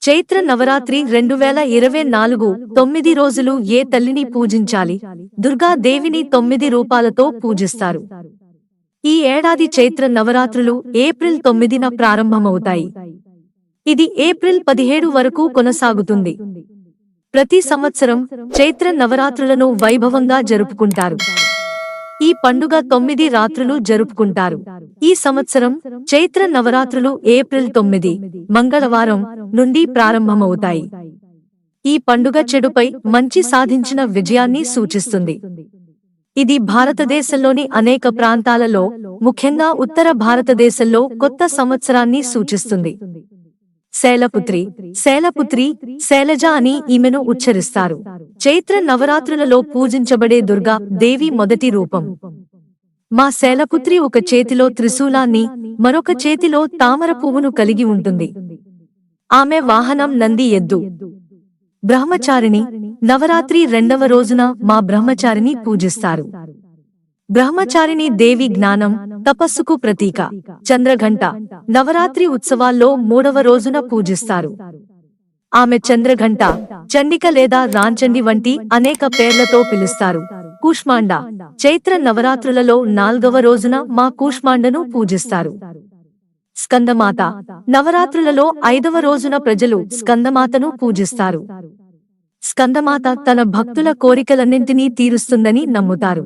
చైత్ర నవరాత్రి 2024 9 రోజులు ఏ తల్లిని పూజించాలి? దుర్గా దేవిని 9 రూపాలతో పూజిస్తారు. ఈ ఏడాది చైత్ర నవరాత్రులు ఏప్రిల్ 9న ప్రారంభమవుతాయి. ఇది ఏప్రిల్ 17 వరకు కొనసాగుతుంది. ప్రతి సంవత్సరం చైత్ర నవరాత్రులను వైభవంగా జరుపుకుంటారు. ఈ పండుగ 9 రాత్రులు జరుపుకుంటారు. ఈ సంవత్సరం చైత్ర నవరాత్రులు ఏప్రిల్ 9 మంగళవారం నుండి ప్రారంభమవుతాయి. ఈ పండుగ చెడుపై మంచి సాధించిన విజయాన్ని సూచిస్తుంది. ఇది భారతదేశంలోని అనేక ప్రాంతాలలో, ముఖ్యంగా ఉత్తర భారతదేశంలో కొత్త సంవత్సరాన్ని సూచిస్తుంది. శైలపుత్రి, శైలజ అని ఈమెను ఉచ్చరిస్తారు. చైత్ర నవరాత్రులలో పూజించబడే దుర్గా దేవి మొదటి రూపం. మా శైలపుత్రి ఒక చేతిలో త్రిశూలాన్ని, మరొక చేతిలో తామర పువ్వును కలిగి ఉంటుంది. ఆమె వాహనం నంది ఎద్దు. బ్రహ్మచారిణి. నవరాత్రి 2వ రోజున మా బ్రహ్మచారిని పూజిస్తారు. బ్రహ్మచారిణి దేవి జ్ఞానం, తపస్సుకు ప్రతీక. చంద్రఘంట. నవరాత్రి ఉత్సవాల్లో 3వ రోజున పూజిస్తారు. ఆమె చంద్రఘంట, చండిక లేదా రాంచండి వంటి అనేక పేర్లతో పిలుస్తారు. కూష్మాండ. చైత్ర నవరాత్రులలో 4వ రోజున మా కూష్మాండను పూజిస్తారు. స్కందమాత. నవరాత్రులలో 5వ రోజున ప్రజలు స్కందమాతను పూజిస్తారు. స్కందమాత తన భక్తుల కోరికలన్నింటినీ తీరుస్తుందని నమ్ముతారు.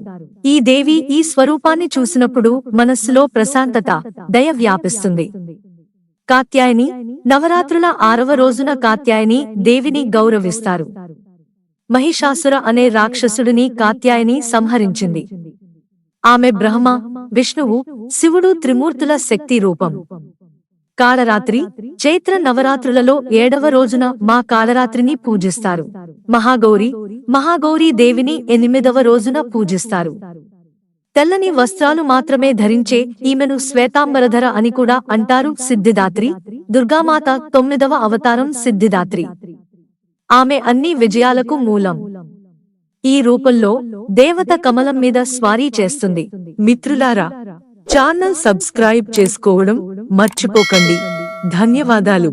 ఈ దేవి ఈ స్వరూపాన్ని చూసినప్పుడు మనస్సులో ప్రశాంతత, దయ వ్యాపిస్తుంది. కాత్యాయని. నవరాత్రుల 6వ రోజున కాత్యాయని దేవిని గౌరవిస్తారు. మహిషాసుర అనే రాక్షసుడిని కాత్యాయని సంహరించింది. ఆమె బ్రహ్మ, విష్ణువు, శివుడు త్రిమూర్తుల శక్తి రూపం. కాళరాత్రి. చైత్ర నవరాత్రులలో 7వ రోజున మా కాళరాత్రిని పూజిస్తారు. మహాగౌరీ దేవిని 8వ రోజున పూజిస్తారు. తెల్లని వస్త్రాలు మాత్రమే ధరించే ఈమెను శ్వేతాంబరధర అని కూడా అంటారు. సిద్ధిదాత్రి. దుర్గామాత 9వ అవతారం సిద్ధిదాత్రి. ఆమె అన్ని విజయాలకు మూలం. ఈ రూపంలో దేవత కమలం మీద స్వారీ చేస్తుంది. మిత్రులారా, ఛానల్ సబ్స్క్రైబ్ చేసుకోవడం మర్చిపోకండి. ధన్యవాదాలు.